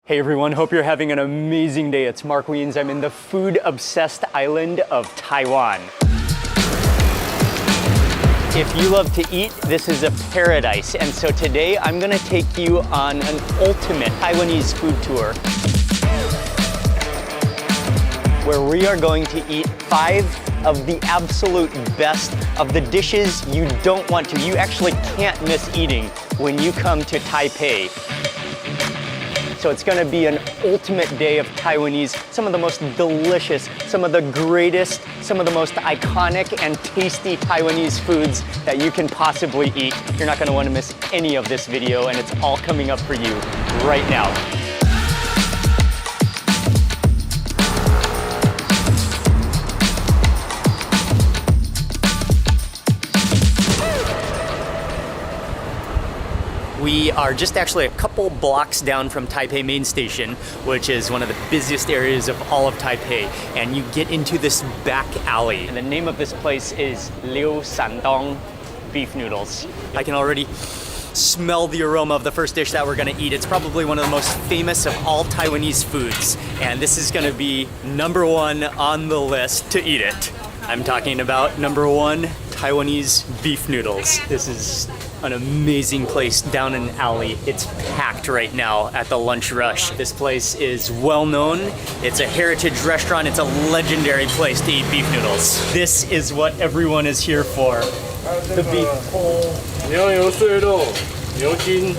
Hey everyone, hope you're having an amazing day. It's Mark Wiens. I'm in the food-obsessed island of Taiwan. If you love to eat, this is a paradise. And so today I'm gonna take you on an ultimate Taiwanese food tour where we are going to eat 5 of the absolute best of the dishes you don't want to, you actually can't miss eating when you come to Taipei. So it's gonna be an ultimate day of Taiwanese, some of the most delicious, some of the greatest, some of the most iconic and tasty Taiwanese foods that you can possibly eat. You're not gonna wanna miss any of this video, and it's all coming up for you right now. We are just actually a couple blocks down from Taipei Main Station, which is one of the busiest areas of all of Taipei. And you get into this back alley. And the name of this place is Liu Sandong Beef Noodles. I can already smell the aroma of the first dish that we're gonna eat. It's probably one of the most famous of all Taiwanese foods. And this is gonna be #1 on the list to eat it. I'm talking about #1, Taiwanese beef noodles. This is an amazing place down an alley. It's packed right now at the lunch rush. This place is well known. It's a heritage restaurant. It's a legendary place to eat beef noodles. This is what everyone is here for. The beef. 牛油碎肉、牛筋、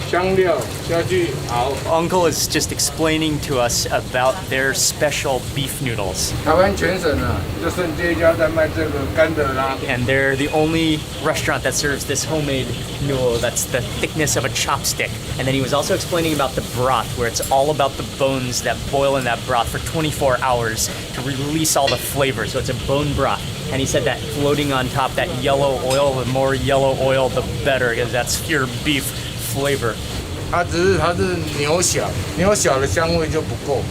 香料下去熬。 Uncle is just explaining to us about their special beef noodles. 台湾全省啊，就剩这一家在卖这个干的啦。 And they're the only restaurant that serves this homemade noodle that's the thickness of a chopstick. And then he was also explaining about the broth, where it's all about the bones that boil in that broth for 24 hours to release all the flavor. So it's a bone broth. And he said that floating on top, that yellow oil, the more yellow oil, the better, because that's pure beef flavor. 它是牛小，牛小的香味就不够。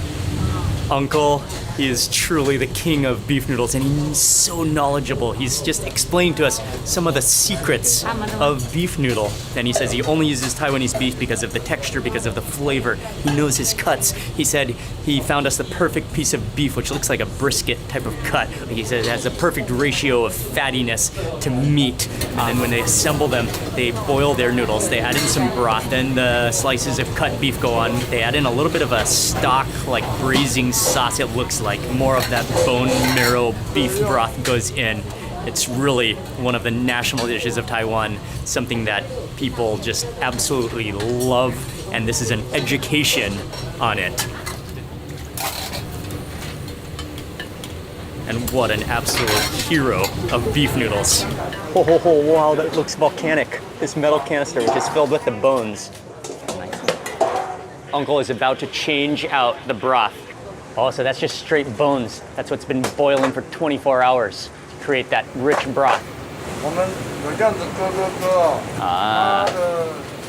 Uncle is truly the king of beef noodles, and he's so knowledgeable. He's just explained to us some of the secrets of beef noodle. And he says he only uses Taiwanese beef because of the texture, because of the flavor. He knows his cuts. He said he found us the perfect piece of beef, which looks like a brisket type of cut. He says it has a perfect ratio of fattiness to meat. And then when they assemble them, they boil their noodles. They add in some broth. Then the slices of cut beef go on. They add in a little bit of a stock, like braising sauce, it looks like. More of that bone marrow beef broth goes in. It's really one of the national dishes of Taiwan, something that people just absolutely love, and this is an education on it. And what an absolute hero of beef noodles. Oh, wow, that looks volcanic. This metal canister, which is filled with the bones. Uncle is about to change out the broth. Oh, so that's just straight bones. That's what's been boiling for 24 hours to create that rich broth. 我们有这样子割哦，它的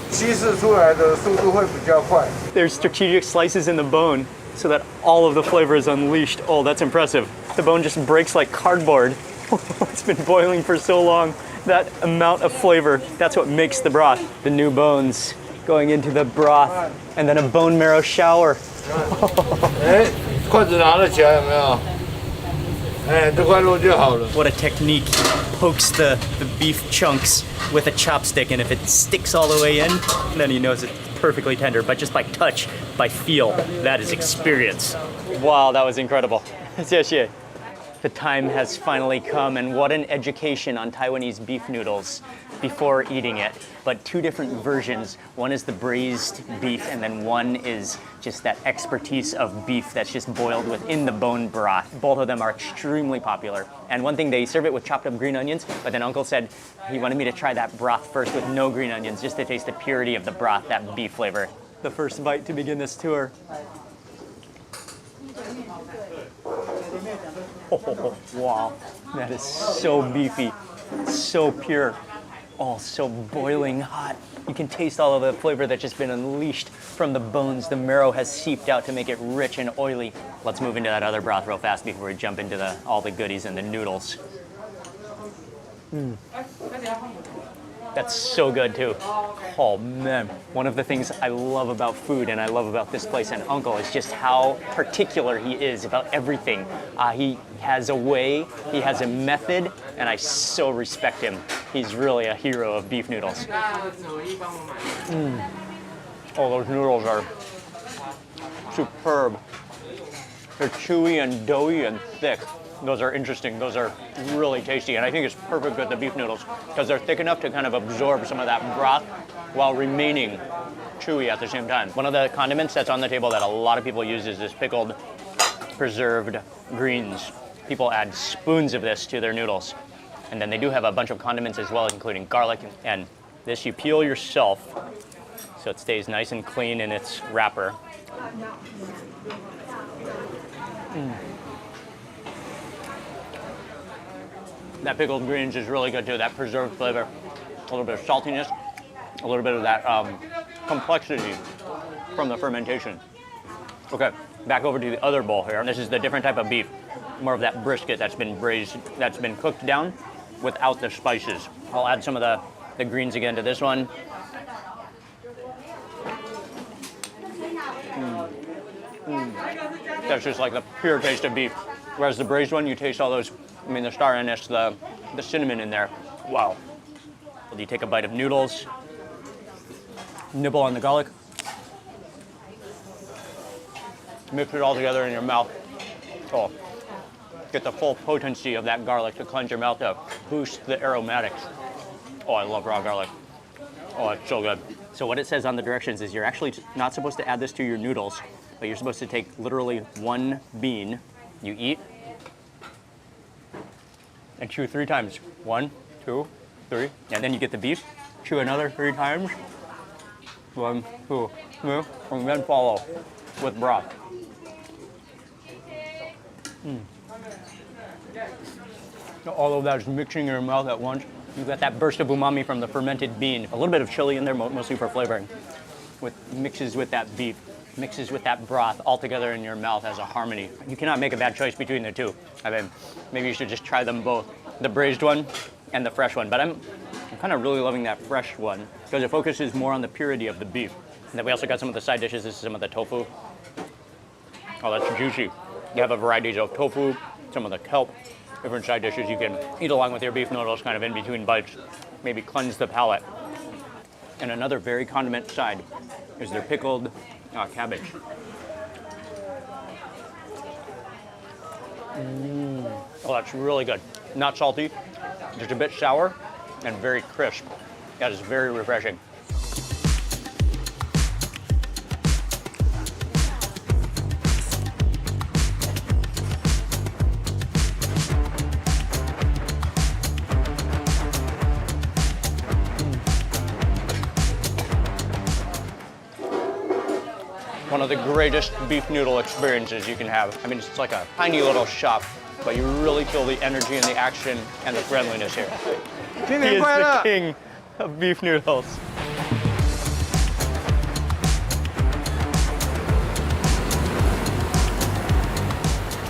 稀释出来的速度会比较快。 There's strategic slices in the bone so that all of the flavor is unleashed. Oh, that's impressive. The bone just breaks like cardboard. It's been boiling for so long. That amount of flavor, that's what makes the broth. The new bones going into the broth, and then a bone marrow shower. 哎，筷子拿得起来有没有？哎，这块肉就好了。 What a technique. Pokes the beef chunks with a chopstick, and if it sticks all the way in, then he knows it's perfectly tender. But just by touch, by feel, that is experience. Wow, that was incredible. 谢谢. The time has finally come, and what an education on Taiwanese beef noodles before eating it. But 2 different versions. One is the braised beef, and then one is just that expertise of beef that's just boiled within the bone broth. Both of them are extremely popular. And one thing, they serve it with chopped up green onions, but then Uncle said he wanted me to try that broth first with no green onions, just to taste the purity of the broth, that beef flavor. The first bite to begin this tour. Oh, wow, that is so beefy, so pure. Oh, so boiling hot. You can taste all of the flavor that's just been unleashed from the bones. The marrow has seeped out to make it rich and oily. Let's move into that other broth real fast before we jump into all the goodies and the noodles. That's so good too. Oh man, one of the things I love about food and I love about this place and Uncle is just how particular he is about everything. He has a way, he has a method, and I so respect him. He's really a hero of beef noodles. Oh, those noodles are superb. They're chewy and doughy and thick. Those are interesting. Those are really tasty. And I think it's perfect with the beef noodles because they're thick enough to kind of absorb some of that broth while remaining chewy at the same time. One of the condiments that's on the table that a lot of people use is this pickled preserved greens. People add spoons of this to their noodles. And then they do have a bunch of condiments as well, including garlic. And this you peel yourself so it stays nice and clean in its wrapper. That pickled greens is really good too, that preserved flavor. A little bit of saltiness, a little bit of that complexity from the fermentation. Okay, back over to the other bowl here. This is the different type of beef, more of that brisket that's been braised, that's been cooked down without the spices. I'll add some of the greens again to this one. That's just like the pure taste of beef. Whereas the braised one, you taste all those, I mean, the star anise, the cinnamon in there. Wow. You take a bite of noodles, nibble on the garlic, mix it all together in your mouth. Oh, get the full potency of that garlic to cleanse your mouth, to boost the aromatics. Oh, I love raw garlic. Oh, it's so good. So what it says on the directions is you're actually not supposed to add this to your noodles, but you're supposed to take literally one bean, you eat, and chew 3 times. 1, 2, 3, and then you get the beef, chew another 3 times. 1, 2, 3, and then follow with broth. All of that is mixing in your mouth at once. You've got that burst of umami from the fermented bean, a little bit of chili in there, mostly for flavoring, mixes with that beef, mixes with that broth all together in your mouth as a harmony. You cannot make a bad choice between the two. I mean, maybe you should just try them both, the braised one and the fresh one. But I'm kind of really loving that fresh one because it focuses more on the purity of the beef. And then we also got some of the side dishes. This is some of the tofu. Oh, that's juicy. You have a variety of tofu, some of the kelp, different side dishes you can eat along with your beef noodles kind of in between bites, maybe cleanse the palate. And another very condiment side is their pickled cabbage. Oh, that's really good. Not salty, just a bit sour and very crisp. That is very refreshing. One of the greatest beef noodle experiences you can have. I mean, it's like a tiny little shop, but you really feel the energy and the action and the friendliness here. He is the king of beef noodles.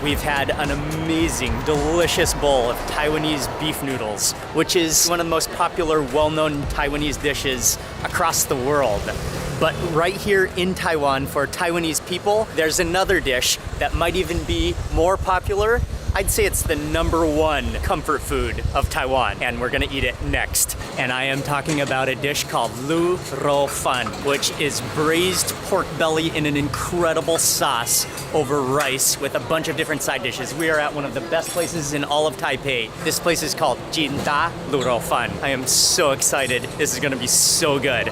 We've had an amazing, delicious bowl of Taiwanese beef noodles, which is one of the most popular, well-known Taiwanese dishes across the world. But right here in Taiwan, for Taiwanese people, there's another dish that might even be more popular. I'd say it's the #1 comfort food of Taiwan, and we're gonna eat it next. And I am talking about a dish called lu rou fan, which is braised pork belly in an incredible sauce over rice with a bunch of different side dishes. We are at one of the best places in all of Taipei. This place is called Jin Da Lu Rou Fan. I am so excited. This is gonna be so good.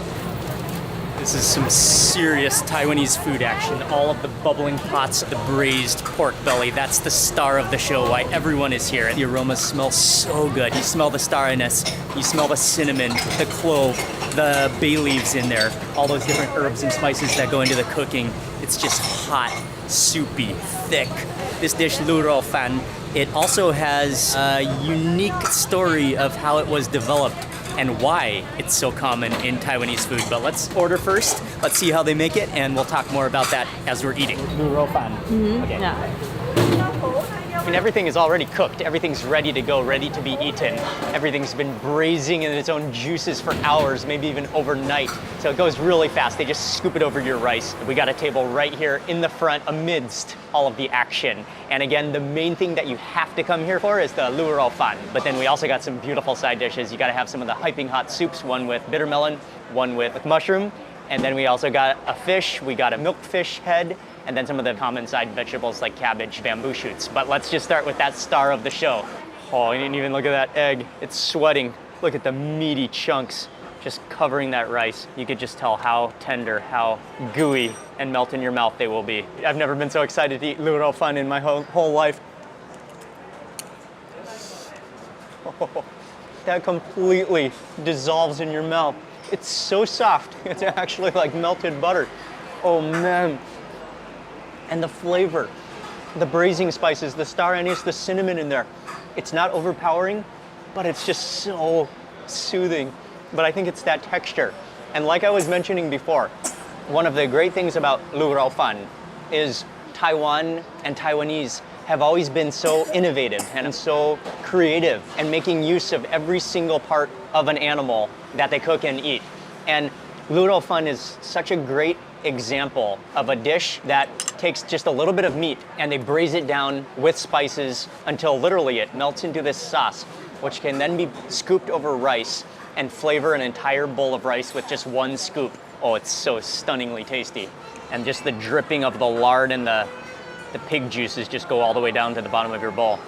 This is some serious Taiwanese food action. All of the bubbling pots, the braised pork belly, that's the star of the show, why everyone is here. The aromas smell so good. You smell the star anise, you smell the cinnamon, the clove, the bay leaves in there, all those different herbs and spices that go into the cooking. It's just hot, soupy, thick. This dish, lu rou fan, it also has a unique story of how it was developed and why it's so common in Taiwanese food. But let's order first. Let's see how they make it, and we'll talk more about that as we're eating. Lu rou fan. Mm-hmm. Okay. Yeah. I mean, everything is already cooked. Everything's ready to go, ready to be eaten. Everything's been braising in its own juices for hours, maybe even overnight. So it goes really fast. They just scoop it over your rice. We got a table right here in the front amidst all of the action. And again, the main thing that you have to come here for is the lu rao fan. But then we also got some beautiful side dishes. You got to have some of the piping hot soups, one with bitter melon, one with mushroom. And then we also got a fish. We got a milkfish head. And then some of the common side vegetables like cabbage, bamboo shoots. But let's just start with that star of the show. Oh, I didn't even look at that egg. It's sweating. Look at the meaty chunks just covering that rice. You could just tell how tender, how gooey and melt in your mouth they will be. I've never been so excited to eat lu rao fan in my whole life. Oh, that completely dissolves in your mouth. It's so soft. It's actually like melted butter. Oh man. And the flavor, the braising spices, the star anise, the cinnamon in there. It's not overpowering, but it's just so soothing. But I think it's that texture. And like I was mentioning before, one of the great things about lu rao fan is Taiwan and Taiwanese have always been so innovative and so creative and making use of every single part of an animal that they cook and eat. And lu rao fan is such a great example of a dish that takes just a little bit of meat and they braise it down with spices until literally it melts into this sauce, which can then be scooped over rice and flavor an entire bowl of rice with just one scoop. Oh, it's so stunningly tasty. And just the dripping of the lard and the pig juices just go all the way down to the bottom of your bowl.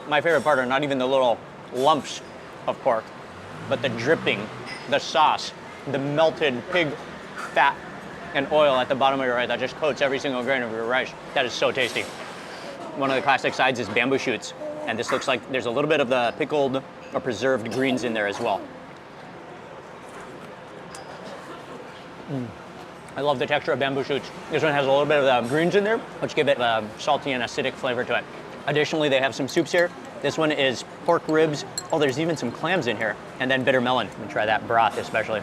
My favorite part are not even the little lumps of pork, but the dripping, the sauce, the melted pig fat and oil at the bottom of your rice that just coats every single grain of your rice. That is so tasty. One of the classic sides is bamboo shoots, and this looks like there's a little bit of the pickled or preserved greens in there as well. I love the texture of bamboo shoots. This one has a little bit of the greens in there, which give it a salty and acidic flavor to it. Additionally, they have some soups here. This one is pork ribs. Oh, there's even some clams in here. And then bitter melon. Let me try that broth especially.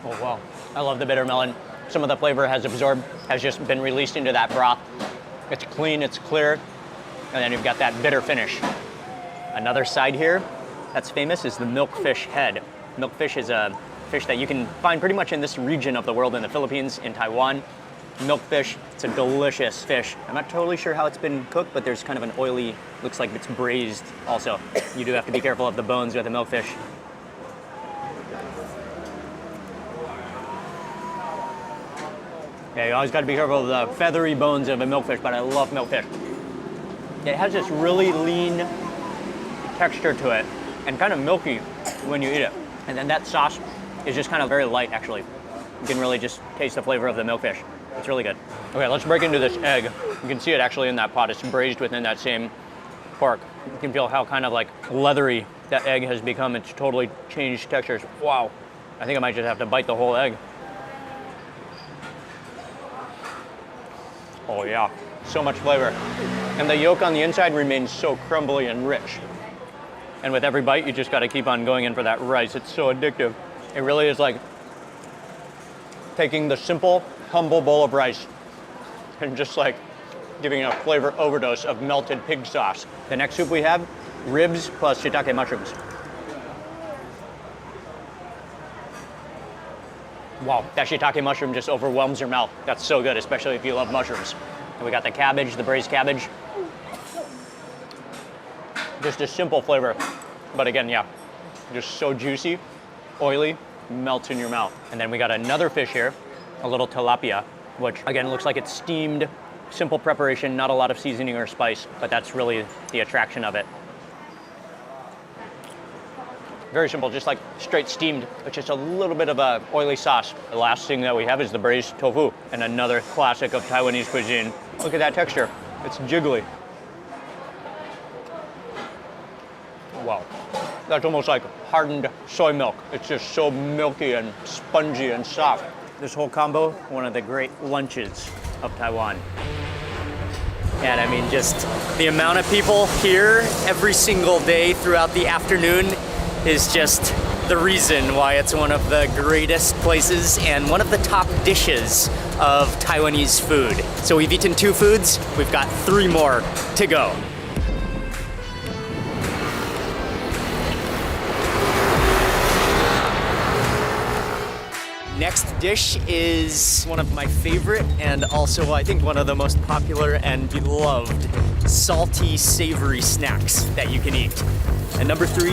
Oh, wow. I love the bitter melon. Some of the flavor has absorbed, has just been released into that broth. It's clean, it's clear. And then you've got that bitter finish. Another side here that's famous is the milkfish head. Milkfish is a fish that you can find pretty much in this region of the world, in the Philippines, in Taiwan. Milkfish, it's a delicious fish. I'm not totally sure how it's been cooked, but there's kind of an oily, looks like it's braised also. You do have to be careful of the bones with the milkfish. Yeah, you always got to be careful of the feathery bones of a milkfish, but I love milkfish. It has this really lean texture to it and kind of milky when you eat it. And then that sauce is just kind of very light, actually. You can really just taste the flavor of the milkfish. It's really good. Okay, let's break into this egg. You can see it actually in that pot. It's braised within that same pork. You can feel how kind of like leathery that egg has become. It's totally changed textures. Wow. I think I might just have to bite the whole egg. Oh yeah, so much flavor. And the yolk on the inside remains so crumbly and rich. And with every bite, you just gotta keep on going in for that rice. It's so addictive. It really is like taking the simple, humble bowl of rice and just like giving it a flavor overdose of melted pig sauce. The next soup we have, ribs plus shiitake mushrooms. Wow, that shiitake mushroom just overwhelms your mouth. That's so good, especially if you love mushrooms. And we got the cabbage, the braised cabbage. Just a simple flavor, but again, yeah, just so juicy, oily, melts in your mouth. And then we got another fish here, a little tilapia, which again looks like it's steamed, simple preparation, not a lot of seasoning or spice, but that's really the attraction of it. Very simple, just like straight steamed, with just a little bit of a oily sauce. The last thing that we have is the braised tofu, and another classic of Taiwanese cuisine. Look at that texture, it's jiggly. Wow, that's almost like hardened soy milk. It's just so milky and spongy and soft. This whole combo, one of the great lunches of Taiwan. And I mean, just the amount of people here every single day throughout the afternoon is just the reason why it's one of the greatest places and one of the top dishes of Taiwanese food. So we've eaten 2 foods, we've got 3 more to go. Next dish is one of my favorite and also I think one of the most popular and beloved salty savory snacks that you can eat. And number 3,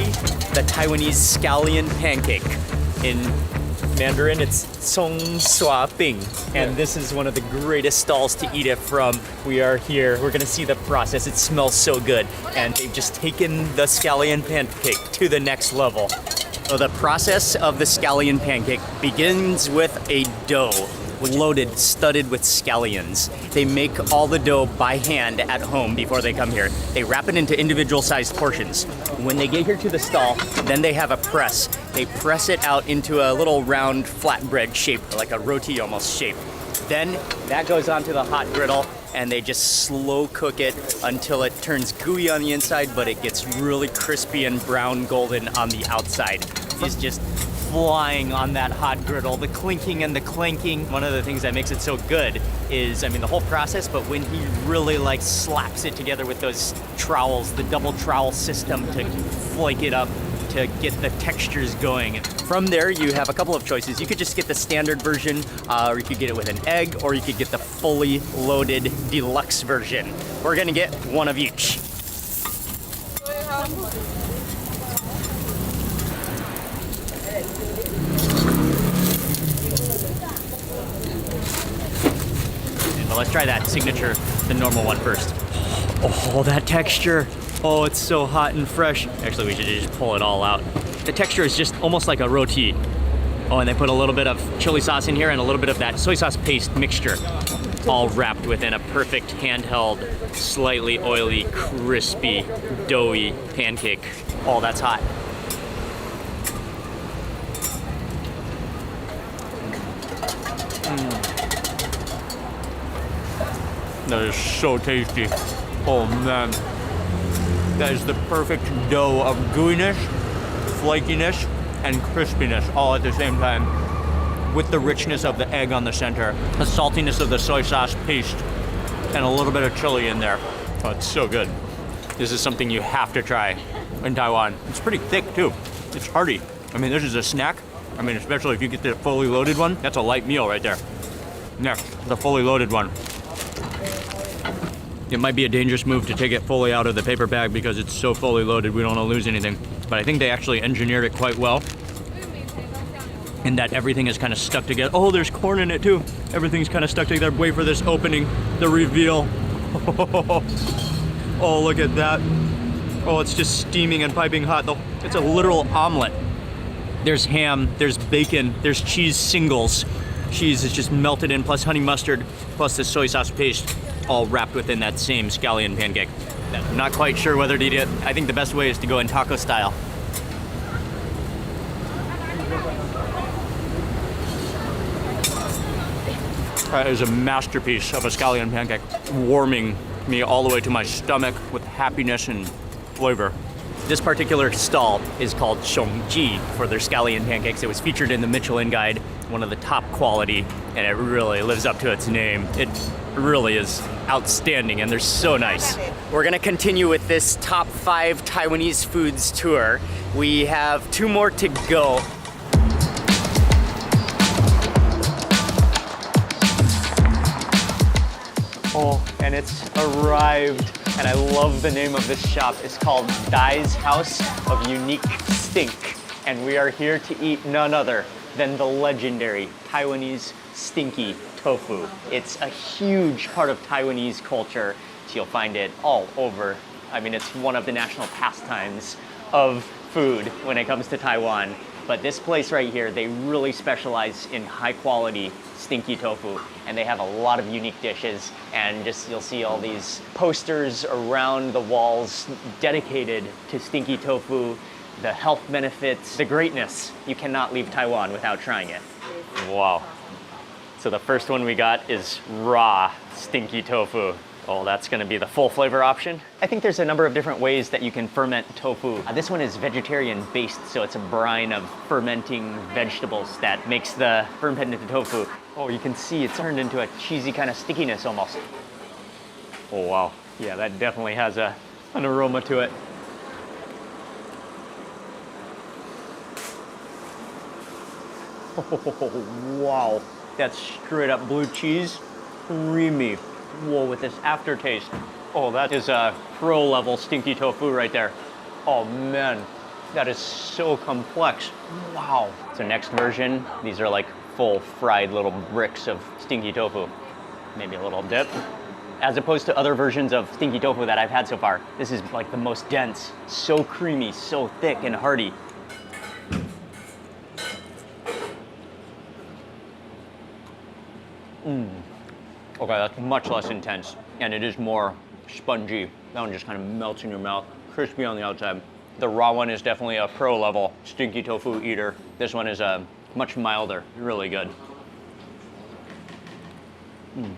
the Taiwanese scallion pancake. In Mandarin, it's Song Sua Bing. And this is one of the greatest stalls to eat it from. We are here, we're gonna see the process. It smells so good. And they've just taken the scallion pancake to the next level. So the process of the scallion pancake begins with a dough loaded, studded with scallions. They make all the dough by hand at home before they come here. They wrap it into individual sized portions. When they get here to the stall, then they have a press. They press it out into a little round flatbread shape, like a roti almost shape. Then that goes onto the hot griddle and they just slow cook it until it turns gooey on the inside, but it gets really crispy and brown golden on the outside. It's just flying on that hot griddle, the clinking and the clanking. One of the things that makes it so good is, I mean, the whole process, but when he really like slaps it together with those trowels, the double trowel system to flake it up, to get the textures going. From there, you have a couple of choices. You could just get the standard version, or you could get it with an egg, or you could get the fully loaded deluxe version. We're gonna get one of each. Well, let's try that signature, the normal one first. Oh, that texture. Oh, it's so hot and fresh. Actually, we should just pull it all out. The texture is just almost like a roti. Oh, and they put a little bit of chili sauce in here and a little bit of that soy sauce paste mixture, all wrapped within a perfect handheld, slightly oily, crispy, doughy pancake. Oh, that's hot. That is so tasty. Oh man. That is the perfect dough of gooiness, flakiness, and crispiness all at the same time, with the richness of the egg on the center, the saltiness of the soy sauce paste, and a little bit of chili in there. Oh, it's so good. This is something you have to try in Taiwan. It's pretty thick too. It's hearty. I mean, this is a snack. I mean, especially if you get the fully loaded one, that's a light meal right there. Next, the fully loaded one. It might be a dangerous move to take it fully out of the paper bag because it's so fully loaded we don't want to lose anything. But I think they actually engineered it quite well in that everything is kind of stuck together. Oh, there's corn in it too. Everything's kind of stuck together. Wait for this opening, the reveal. Oh, look at that. Oh, it's just steaming and piping hot. It's a literal omelet. There's ham, there's bacon, there's cheese singles. Cheese is just melted in, plus honey mustard, plus the soy sauce paste, all wrapped within that same scallion pancake. I'm not quite sure whether to eat it. I think the best way is to go in taco style. That is a masterpiece of a scallion pancake, warming me all the way to my stomach with happiness and flavor. This particular stall is called Xiongji for their scallion pancakes. It was featured in the Michelin Guide, one of the top quality, and it really lives up to its name. It really is outstanding, and they're so nice. We're gonna continue with this top 5 Taiwanese foods tour. We have 2 more to go. Oh, and it's arrived. And I love the name of this shop. It's called Dai's House of Unique Stink. And we are here to eat none other than the legendary Taiwanese stinky tofu. It's a huge part of Taiwanese culture. So you'll find it all over. I mean, it's one of the national pastimes of food when it comes to Taiwan. But this place right here, they really specialize in high quality stinky tofu, and they have a lot of unique dishes, and just you'll see all these posters around the walls dedicated to stinky tofu, the health benefits, the greatness. You cannot leave Taiwan without trying it. Wow. So the first one we got is raw stinky tofu. Oh, that's gonna be the full flavor option. I think there's a number of different ways that you can ferment tofu. This one is vegetarian based, so it's a brine of fermenting vegetables that makes the fermented tofu. Oh, you can see it's turned into a cheesy kind of stickiness almost. Oh, wow. Yeah, that definitely has an aroma to it. Oh, wow. That's straight up blue cheese, creamy. Whoa, with this aftertaste. Oh, that is a pro level stinky tofu right there. Oh man, that is so complex. Wow. So next version, these are like full fried little bricks of stinky tofu. Maybe a little dip. As opposed to other versions of stinky tofu that I've had so far, this is like the most dense, so creamy, so thick and hearty. Okay, that's much less intense, and it is more spongy. That one just kind of melts in your mouth, crispy on the outside. The raw one is definitely a pro level stinky tofu eater. This one is much milder, really good. The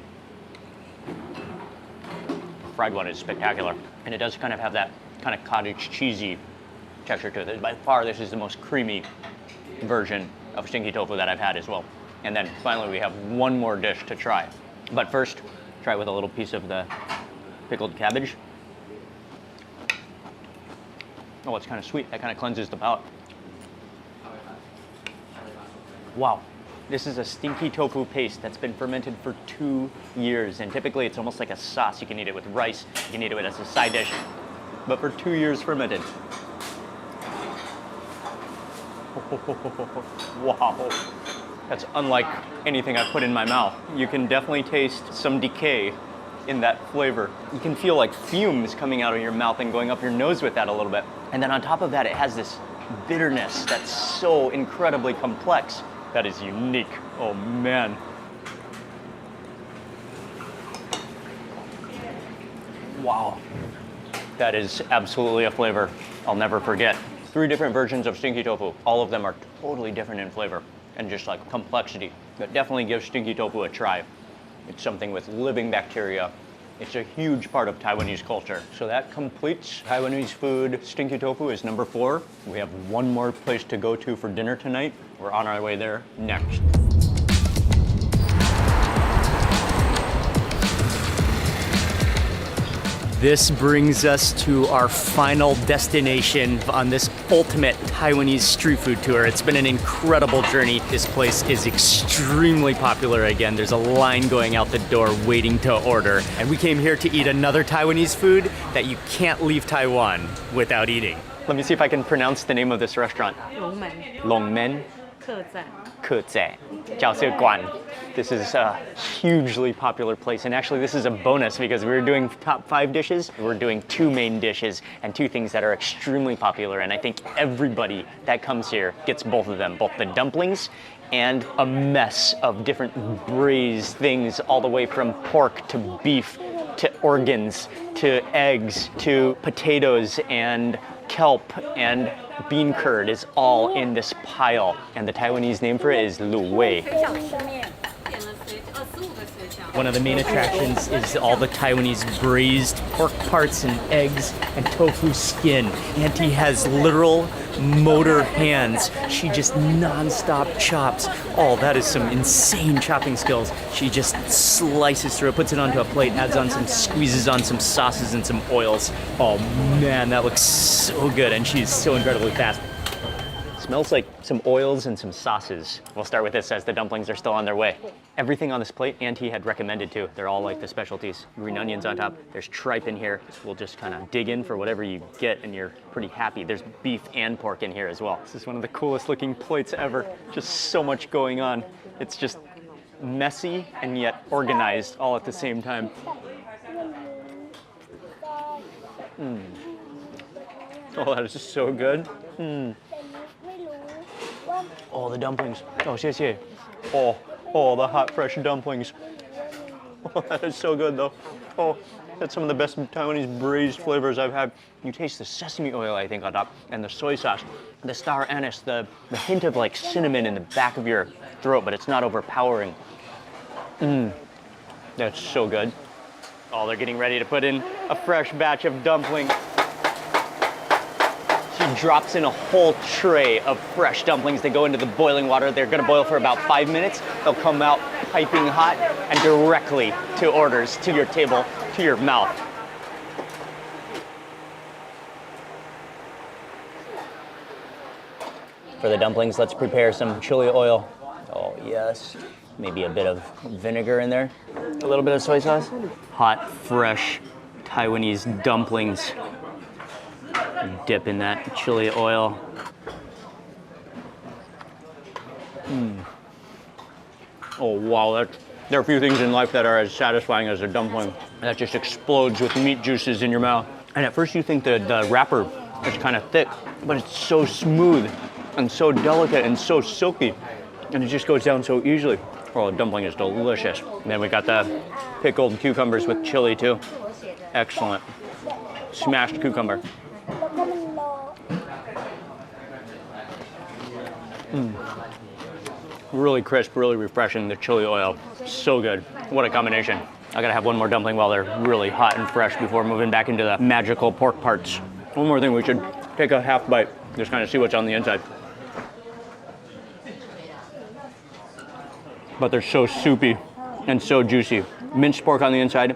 fried one is spectacular, and it does kind of have that kind of cottage cheesy texture to it. By far, this is the most creamy version of stinky tofu that I've had as well. And then finally, we have one more dish to try. But first, try it with a little piece of the pickled cabbage. Oh, it's kind of sweet. That kind of cleanses the palate. Wow. This is a stinky tofu paste that's been fermented for 2 years. And typically, it's almost like a sauce. You can eat it with rice. You can eat it as a side dish. But for 2 years fermented. Wow. That's unlike anything I've put in my mouth. You can definitely taste some decay in that flavor. You can feel like fumes coming out of your mouth and going up your nose with that a little bit. And then on top of that, it has this bitterness that's so incredibly complex. That is unique. Oh man. Wow. That is absolutely a flavor I'll never forget. 3 different versions of stinky tofu. All of them are totally different in flavor and just like complexity. But definitely give stinky tofu a try. It's something with living bacteria. It's a huge part of Taiwanese culture. So that completes Taiwanese food. Stinky tofu is number 4. We have one more place to go to for dinner tonight. We're on our way there next. This brings us to our final destination on this ultimate Taiwanese street food tour. It's been an incredible journey. This place is extremely popular again. There's a line going out the door waiting to order. And we came here to eat another Taiwanese food that you can't leave Taiwan without eating. Let me see if I can pronounce the name of this restaurant. Longmen. 客栈. 饺子馆. This is a hugely popular place, and actually this is a bonus because we were doing top 5 dishes. We're doing 2 main dishes and 2 things that are extremely popular, and I think everybody that comes here gets both of them, both the dumplings and a mess of different braised things, all the way from pork to beef to organs to eggs to potatoes and kelp and bean curd is all in this pile. And the Taiwanese name for it is lu wei. One of the main attractions is all the Taiwanese braised pork parts and eggs and tofu skin. Auntie has literal motor hands. She just non-stop chops. Oh, that is some insane chopping skills. She just slices through it, puts it onto a plate, adds on squeezes on some sauces and some oils. Oh man, that looks so good, and she's so incredibly fast. Smells like some oils and some sauces. We'll start with this as the dumplings are still on their way. Everything on this plate Auntie had recommended too. They're all like the specialties. Green onions on top. There's tripe in here. We'll just kind of dig in for whatever you get and you're pretty happy. There's beef and pork in here as well. This is one of the coolest looking plates ever. Just so much going on. It's just messy and yet organized all at the same time. Oh, that is just so good. Oh, the dumplings. Oh, 谢谢. Oh, the hot, fresh dumplings. Oh, that is so good, though. Oh, that's some of the best Taiwanese braised flavors I've had. You taste the sesame oil, I think, on top, and the soy sauce, the star anise, the hint of like cinnamon in the back of your throat, but it's not overpowering. That's so good. Oh, they're getting ready to put in a fresh batch of dumplings. She drops in a whole tray of fresh dumplings. They go into the boiling water. They're gonna boil for about 5 minutes. They'll come out piping hot and directly to orders, to your table, to your mouth. For the dumplings, let's prepare some chili oil. Oh yes, maybe a bit of vinegar in there. A little bit of soy sauce. Hot, fresh Taiwanese dumplings. Dip in that chili oil. Oh wow, there are a few things in life that are as satisfying as a dumpling. That just explodes with meat juices in your mouth. And at first you think that the wrapper is kind of thick, but it's so smooth and so delicate and so silky. And it just goes down so easily. Oh, the dumpling is delicious. And then we got the pickled cucumbers with chili too. Excellent. Smashed cucumber. Really crisp, really refreshing, the chili oil. So good. What a combination. I gotta have one more dumpling while they're really hot and fresh before moving back into the magical pork parts. One more thing, we should take a half bite, just kind of see what's on the inside. But they're so soupy and so juicy. Minced pork on the inside,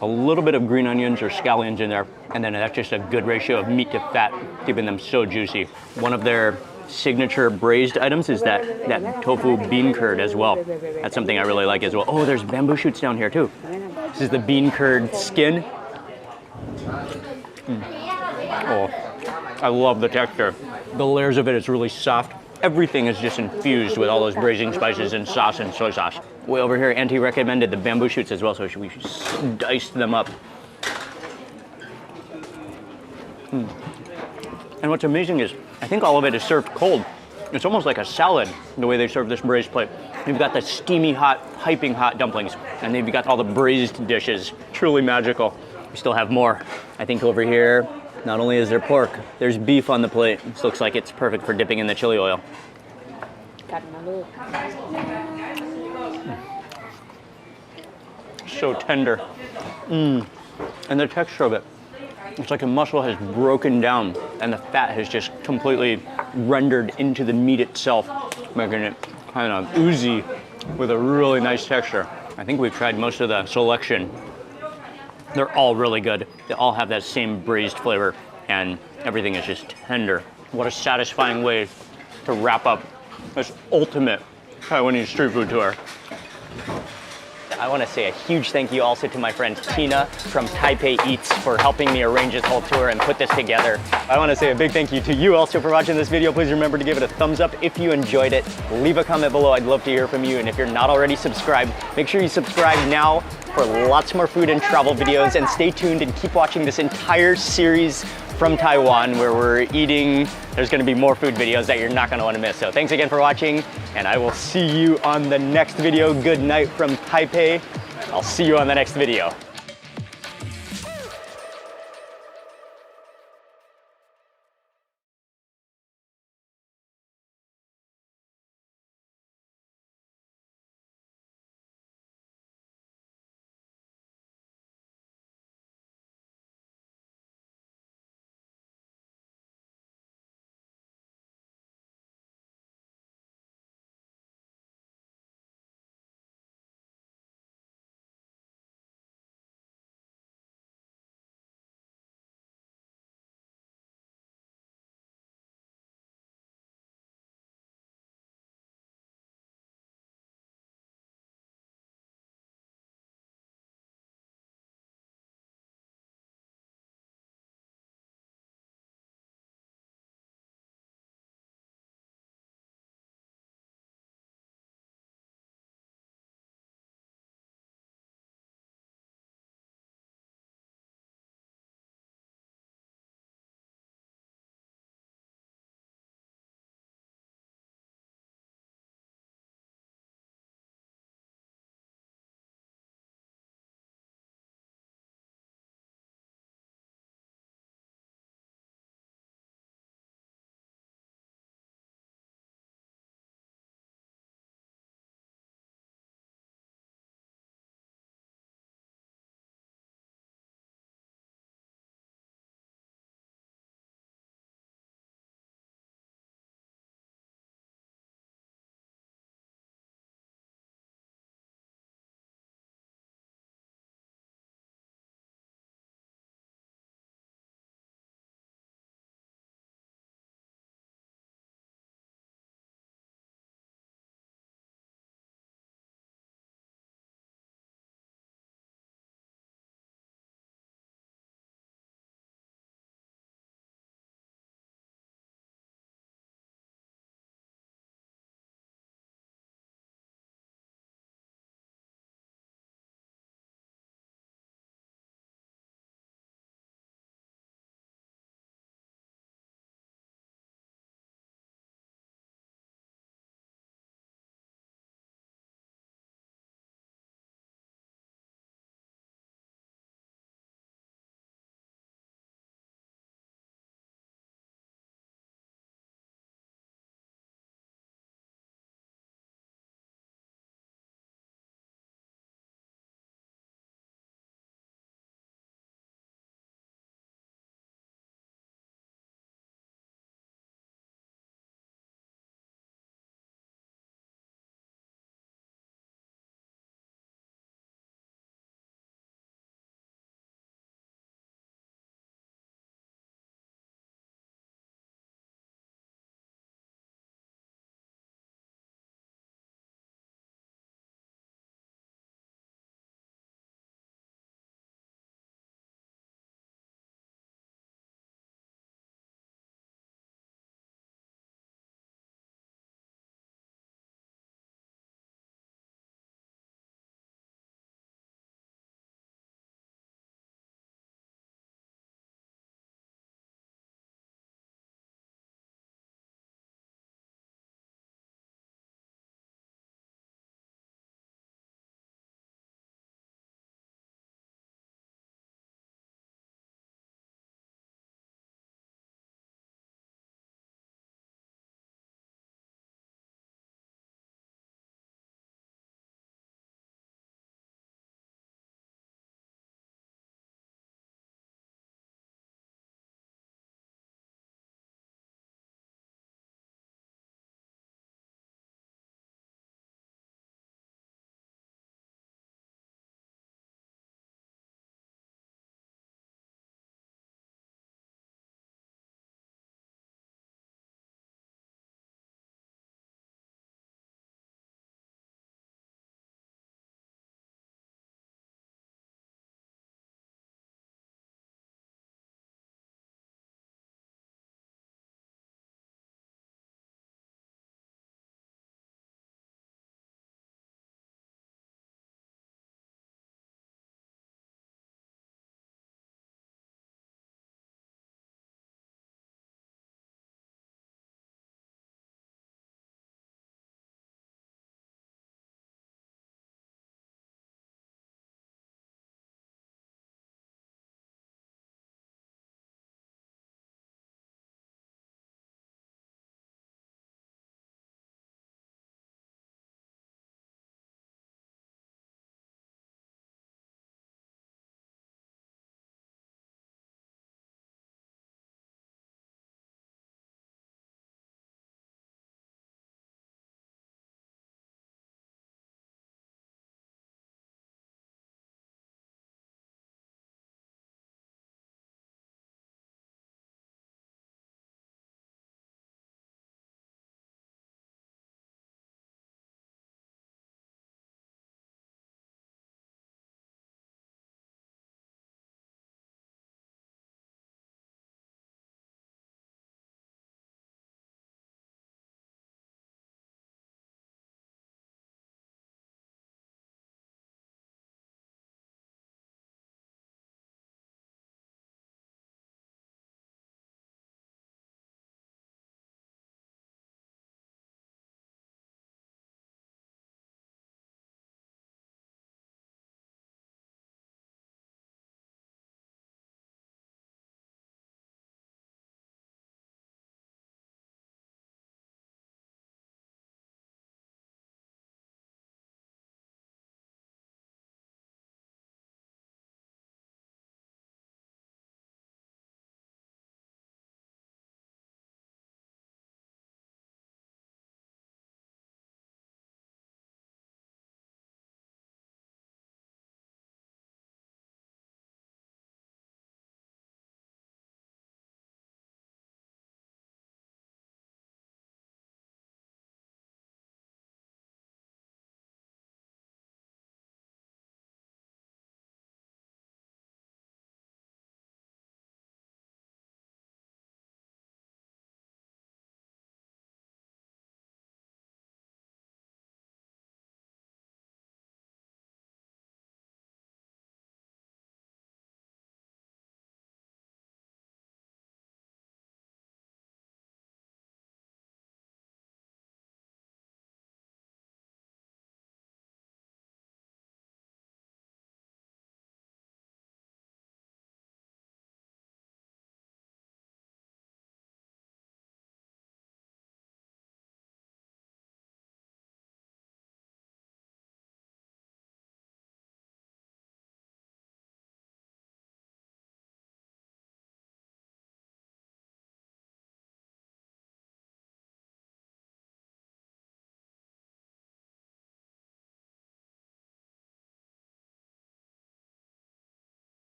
a little bit of green onions or scallions in there, and then that's just a good ratio of meat to fat, keeping them so juicy. One of their signature braised items is that tofu bean curd as well. That's something I really like as well. Oh, there's bamboo shoots down here too. This is the bean curd skin. Oh, I love the texture. The layers of it is really soft. Everything is just infused with all those braising spices and sauce and soy sauce. Way over here, Auntie recommended the bamboo shoots as well, so we diced them up. And what's amazing is, I think all of it is served cold. It's almost like a salad, the way they serve this braised plate. You've got the steamy hot, piping hot dumplings, and then you've got all the braised dishes. Truly magical. We still have more. I think over here, not only is there pork, there's beef on the plate. This looks like it's perfect for dipping in the chili oil. So tender. And the texture of it. It's like a muscle has broken down and the fat has just completely rendered into the meat itself, making it kind of oozy with a really nice texture. I think we've tried most of the selection. They're all really good. They all have that same braised flavor and everything is just tender. What a satisfying way to wrap up this ultimate Taiwanese street food tour. I want to say a huge thank you also to my friend Tina from Taipei Eats for helping me arrange this whole tour and put this together. I want to say a big thank you to you also for watching this video. Please remember to give it a thumbs up if you enjoyed it. Leave a comment below. I'd love to hear from you. And if you're not already subscribed, make sure you subscribe now for lots more food and travel videos. And stay tuned and keep watching this entire series from Taiwan where we're eating. There's going to be more food videos that you're not going to want to miss. So thanks again for watching, and I will see you on the next video. Good night from Taipei. I'll see you on the next video.